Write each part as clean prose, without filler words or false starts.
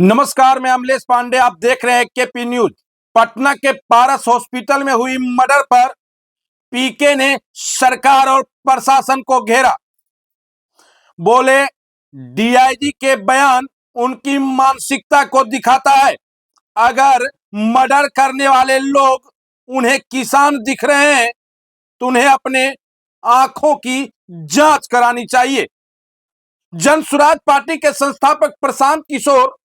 नमस्कार, मैं अमलेश पांडे। आप देख रहे हैं केपी न्यूज। पटना के पारस हॉस्पिटल में हुई मर्डर पर पीके ने सरकार और प्रशासन को घेरा। बोले डीआईजी के बयान उनकी मानसिकता को दिखाता है। अगर मर्डर करने वाले लोग उन्हें किसान दिख रहे हैं तो उन्हें अपने आंखों की जांच करानी चाहिए। जन सुराज पार्टी के संस्थापक प्रशांत किशोर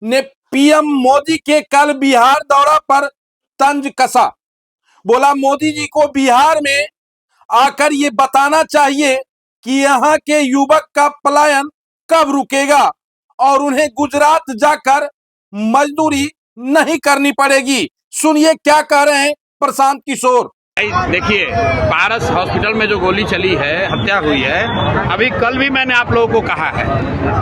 ने पीएम मोदी के कल बिहार दौरा पर तंज कसा। बोला मोदी जी को बिहार में आकर ये बताना चाहिए कि यहाँ के युवक का पलायन कब रुकेगा और उन्हें गुजरात जाकर मजदूरी नहीं करनी पड़ेगी। सुनिए क्या कह रहे हैं प्रशांत किशोर। देखिए, पारस हॉस्पिटल में जो गोली चली है, हत्या हुई है, अभी कल भी मैंने आप लोगों को कहा है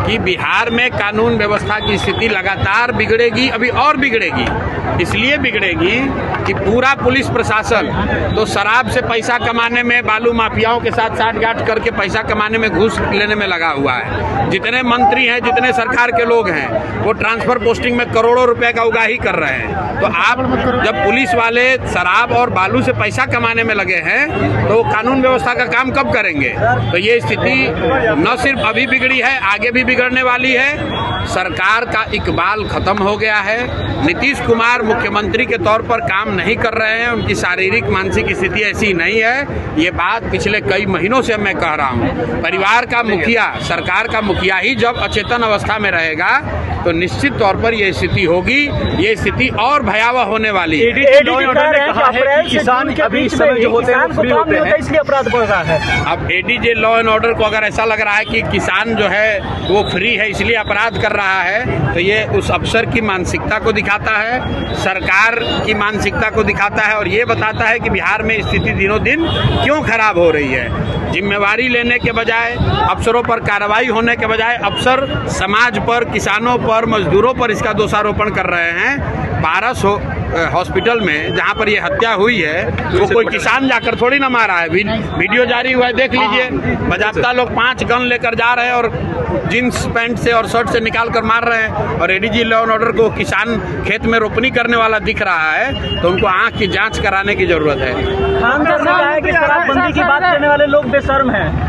कि बिहार में कानून व्यवस्था की स्थिति लगातार बिगड़ेगी, अभी और बिगड़ेगी। इसलिए बिगड़ेगी कि पूरा पुलिस प्रशासन तो शराब से पैसा कमाने में, बालू माफियाओं के साथ साठगांठ करके पैसा कमाने में, घूस लेने में लगा हुआ है। जितने मंत्री हैं, जितने सरकार के लोग हैं, वो ट्रांसफर पोस्टिंग में करोड़ों रुपए का उगाही कर रहे हैं। तो आप जब पुलिस वाले शराब और बालू से पैसा कमाने में लगे हैं तो कानून व्यवस्था का काम कब करेंगे? तो ये स्थिति न सिर्फ अभी बिगड़ी है, आगे भी बिगड़ने वाली है। सरकार का इकबाल खत्म हो गया है। नीतीश कुमार मुख्यमंत्री के तौर पर काम नहीं कर रहे हैं, उनकी शारीरिक मानसिक स्थिति ऐसी नहीं है। ये बात पिछले कई महीनों से मैं कह रहा हूँ। परिवार का मुखिया, सरकार का मुखिया ही जब अचेतन अवस्था में रहेगा तो निश्चित तौर पर यह स्थिति होगी। ये स्थिति और भयावह होने वाली है। किसान के बीच में जो होते हैं फ्री होते हैं, इसलिए अपराध बढ़ रहा है। अब एडीजे लॉ एंड ऑर्डर को अगर ऐसा लग रहा है कि किसान जो है वो फ्री है इसलिए अपराध कर रहा है, तो ये उस अफसर की मानसिकता को दिखाता है, सरकार की मानसिकता को दिखाता है और ये बताता है कि बिहार में स्थिति दिनों दिन क्यों खराब हो रही है। जिम्मेवारी लेने के बजाय, अफसरों पर कार्रवाई होने के बजाय अफसर समाज पर, किसानों पर, मजदूरों पर इसका दोषारोपण कर रहे हैं। पारस हॉस्पिटल में जहां पर ये हत्या हुई है वो कोई किसान जाकर थोड़ी ना मारा है। वीडियो जारी हुआ है, देख लीजिए। बाजाप्ता लोग 5 गन लेकर जा रहे हैं और जींस पैंट से और शर्ट से निकाल कर मार रहे हैं। और एडीजी लॉ एंड ऑर्डर को किसान खेत में रोपनी करने वाला दिख रहा है तो उनको आंख की जांच कराने की जरूरत है। कि शराबबंदी की बात करने वाले लोग बेशर्म हैं।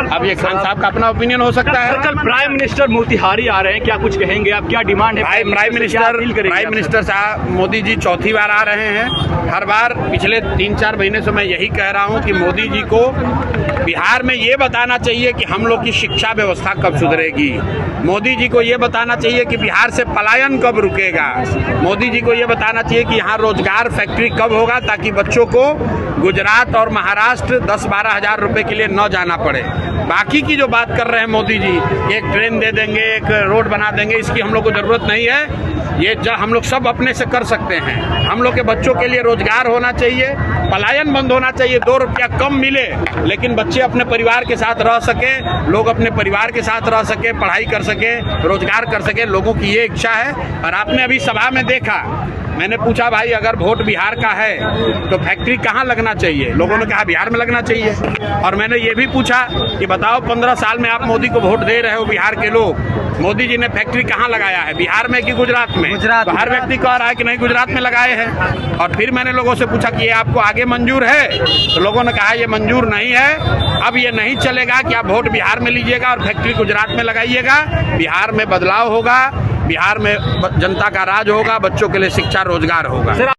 अब ये खान साहब का अपना ओपिनियन हो सकता है। कल प्राइम मिनिस्टर मोतिहारी आ रहे हैं, क्या कुछ कहेंगे आप? क्या डिमांड है? प्राइम मिनिस्टर साहब मोदी जी चौथी बार आ रहे हैं। हर बार पिछले 3-4 महीने से मैं यही कह रहा हूं कि मोदी जी को बिहार में ये बताना चाहिए कि हम लोग की शिक्षा व्यवस्था कब सुधरेगी। मोदी जी को ये बताना चाहिए कि बिहार से पलायन कब रुकेगा। मोदी जी को ये बताना चाहिए कि यहाँ रोजगार फैक्ट्री कब होगा ताकि बच्चों को गुजरात और महाराष्ट्र 10-12 हज़ार रुपए के लिए न जाना पड़े। बाकी की जो बात कर रहे हैं मोदी जी, एक ट्रेन दे देंगे, एक रोड बना देंगे, इसकी हम लोग को जरूरत नहीं है। ये हम लोग सब अपने से कर सकते हैं। हम लोग के बच्चों के लिए रोजगार होना चाहिए, पलायन बंद होना चाहिए। 2 रुपया कम मिले लेकिन बच्चे अपने परिवार के साथ रह सके, लोग अपने परिवार के साथ रह सके, पढ़ाई कर सके, रोजगार कर सके। लोगों की ये इच्छा है। और आपने अभी सभा में देखा, मैंने पूछा भाई अगर वोट बिहार का है तो फैक्ट्री कहाँ लगना चाहिए? लोगों ने कहा बिहार में लगना चाहिए। और मैंने ये भी पूछा कि बताओ 15 साल में आप मोदी को वोट दे रहे हो, बिहार के लोग, मोदी जी ने फैक्ट्री कहाँ लगाया है, बिहार में कि गुजरात में? तो हर व्यक्ति कह रहा है कि नहीं गुजरात में लगाए हैं। और फिर मैंने लोगों से पूछा कि ये आपको आगे मंजूर है? तो लोगों ने कहा ये मंजूर नहीं है। अब ये नहीं चलेगा कि आप वोट बिहार में लीजिएगा और फैक्ट्री गुजरात में लगाइएगा। बिहार में बदलाव होगा, बिहार में जनता का राज होगा, बच्चों के लिए शिक्षा रोजगार होगा।